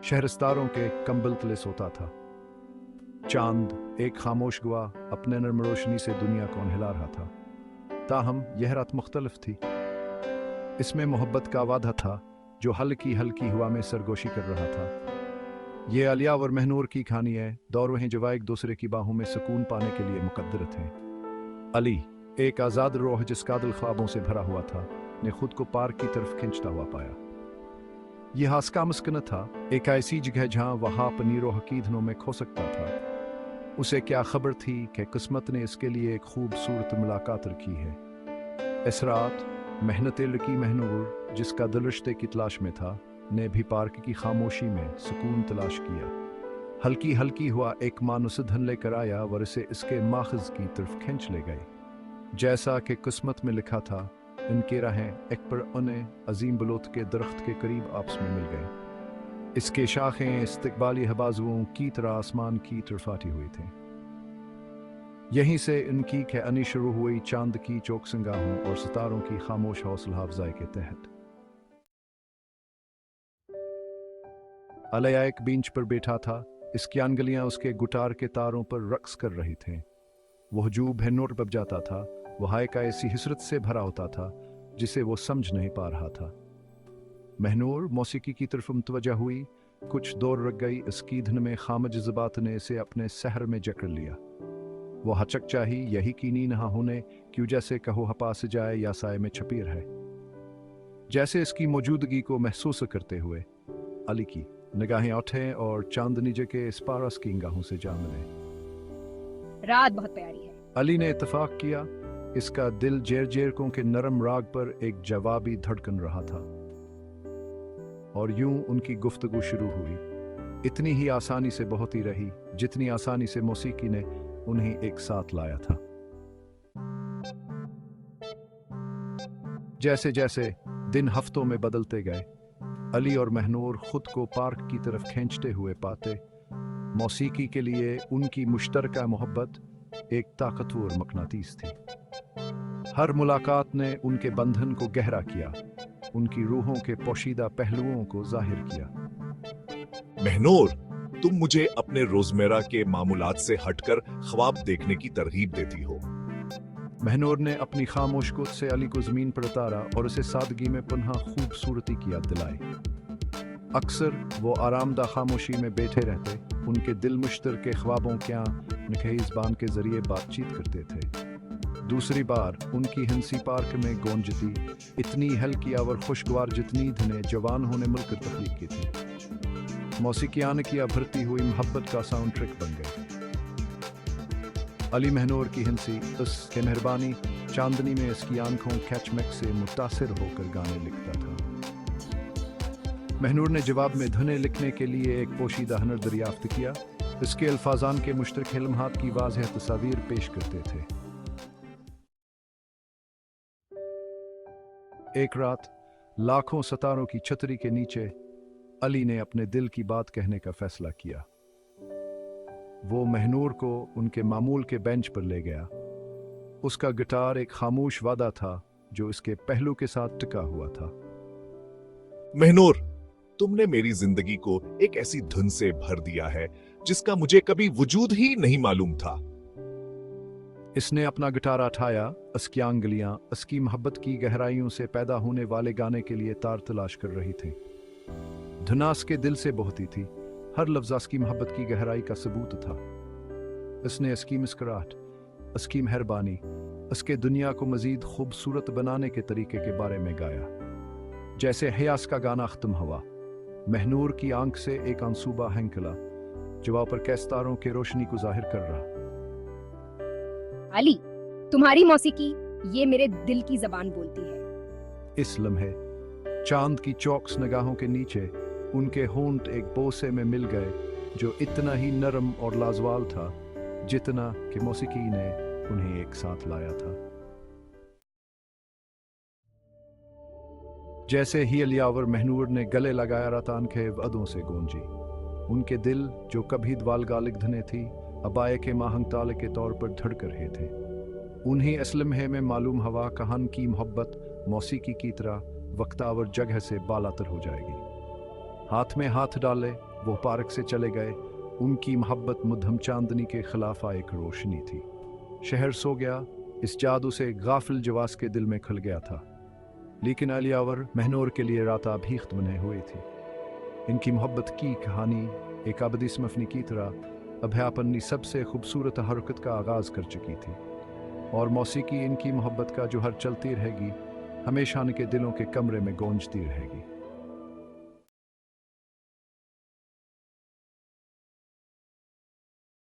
शहरस्तारों के कंबल तले सोता था। चांद एक खामोश गुआ अपने नर्म रोशनी से दुनिया को हिला रहा था। ताहम यह रात मुख्तलिफ थी। इसमें मोहब्बत का वादा था जो हल्की हल्की हवा में सरगोशी कर रहा था। ये अलिया और महनूर की कहानी है, दौर वहीं जवा एक दूसरे की बाहों में सुकून पाने के लिए मुकद्दर थे। अली, एक आज़ाद रूह जिसका दिल ख्वाबों से भरा हुआ था, ने खुद को पार्क की तरफ खींचता हुआ पाया। यह हास्का मुस्कन था, एक ऐसी जगह जहां वह अपनी रूह की धुनों में खो सकता था। उसे क्या खबर थी कि किस्मत ने इसके लिए एक खूबसूरत मुलाकात रखी है। इस रात मेहनत लड़की महनूर, जिसका दिल रिश्ते की तलाश में था, ने भी पार्क की खामोशी में सुकून तलाश किया। हल्की हल्की हुआ एक मानुस धन लेकर आया और इसे इसके माखज की तरफ खींच ले गए। जैसा कि किस्मत में लिखा था, इनके राहें एक पर उन्हें अजीम बलोत के दरख्त के करीब आपस में मिल गए। इसके शाखें इस्तकबाली हबाजुओं की तरह आसमान की तरफ आती हुई थीं। यहीं से इनकी खैनी शुरू हुई, चांद की चौकसंगाहों और सितारों की खामोश हौसला अफजाई के तहत। अलया एक बेंच पर बैठा था। इसकी अंगलियां उसके गुटार के तारों पर रक्स कर रही थीं। वह जू महनूर बज जाता था। वह एक ऐसी हसरत से भरा होता था जिसे वो समझ नहीं पा रहा था। महनूर मौसीकी की तरफ मुतवज्जा हुई। कुछ दौर रख गई। इसकी धुन में खामज ज़बात ने इसे अपने सहर में जकड़ लिया। वो हचक चाही, यही कीनी नहा होने क्यों जैसे कहो हपास जाए या साए में छपी रहे। जैसे इसकी मौजूदगी को महसूस करते हुए अली की निगाहें उठे और चांदनी के इस पारस की निगाहों से जा मिले। रात बहुत प्यारी है। अली ने इत्तफाक किया। इसका दिल जेर जेरकों के नरम राग पर एक जवाबी धड़कन रहा था। और यूं उनकी गुफ्तगू शुरू हुई। इतनी ही आसानी से बहुत ही रही जितनी आसानी से मौसीकी ने उन्हें एक साथ लाया था। जैसे जैसे दिन हफ्तों में बदलते गए, अली और महनूर खुद को पार्क की तरफ खींचते हुए पाते। मौसीकी के लिए उनकी मुश्तरका मोहब्बत एक ताकतवर मकनातीस थी। हर मुलाकात ने उनके बंधन को गहरा किया, उनकी रूहों के पोशीदा पहलुओं को जाहिर किया। महनूर, तुम मुझे अपने रोजमर्रा के मामूलात से हटकर ख्वाब देखने की तरगीब देती हो। महनूर ने अपनी खामोश गोद से अली को जमीन पर उतारा और उसे सादगी में पुनः खूबसूरती की याद दिलाई। अक्सर वो आरामदा खामोशी में बैठे रहते, उनके दिल मुश्तर के ख्वाबों क्या निखई ज़बान के जरिए बातचीत करते थे। दूसरी बार उनकी हंसी पार्क में गूंजती, इतनी हल्की और खुशगवार जितनी धुनें जवान होने मुल्क तख्लीक की थी। मौसीकियान की भरती हुई मोहब्बत का साउंड ट्रैक बन गई। अली महनूर की हंसी, उसके मेहरबानी, चांदनी में इसकी आंखों कैचमैक से मुतासिर होकर गाने लिखता था। महनूर ने जवाब में धुनें लिखने के लिए एक पोशीदा हुनर दरियाफ्त किया। इसके अल्फाजान के मुश्तरक लम्हात की वाज़ेह तस्वीर पेश करते थे। एक रात लाखों सितारों की छतरी के नीचे अली ने अपने दिल की बात कहने का फैसला किया। वो महनूर को उनके मामूल के बेंच पर ले गया। उसका गिटार एक खामोश वादा था जो इसके पहलू के साथ टिका हुआ था। महनूर, तुमने मेरी जिंदगी को एक ऐसी धुन से भर दिया है जिसका मुझे कभी वजूद ही नहीं मालूम था। इसने अपना गिटार उठाया। इसकी अंगलियां इसकी मोहब्बत की गहराइयों से पैदा होने वाले गाने के लिए तार तलाश कर रही थी। धुनास के दिल से बहती थी। हर लफ्ज़ इसकी मोहब्बत की गहराई का सबूत था। इसने इसकी मुस्कुराहट, इसकी मेहरबानी, इसके दुनिया को मजीद खूबसूरत बनाने के तरीके के बारे में गाया। जैसे हयास का गाना ख़त्म हुआ, महनूर की आंख से एक आंसूबा हंकला, जवाब पर कैस्तारों के रोशनी को जाहिर कर रहा। अली, तुम्हारी मौसीकी ये मेरे दिल की जबान बोलती है। इस लम्हे चांद की चौकस निगाहों के नीचे उनके होंठ एक बोसे में मिल गए जो इतना ही नरम और लाजवाल था जितना कि मौसीकी ने उन्हें एक साथ लाया था। जैसे ही अलिया और महनूर ने गले लगाया, रतान के अदों से गूंजी। उनके दिल जो कभी द्वाल गालिक धने थी, अबाए के माहंग ताले के तौर पर धड़क रहे थे। उन्हें इस लम्हे में मालूम हवा कहान की मोहब्बत मौसीकी की तरह वक्तावर जगह से बालातर हो जाएगी। हाथ में हाथ डाले वो पार्क से चले गए। उनकी मोहब्बत मुद्दम चांदनी के खिलाफ एक रोशनी थी। शहर सो गया, इस जादू से गाफिल जवास के दिल में खल गया था। लेकिन अलियावर महनूर के लिए रात अभीख्त बने हुए थी। इनकी मोहब्बत की कहानी एक अबदी स्मफनी की तरह अभ्यापन सबसे खूबसूरत हरकत का आगाज़ कर चुकी थी, और मौसीकी इनकी मोहब्बत का जो हर चलती रहेगी, हमेशा इनके दिलों के कमरे में गूंजती रहेगी।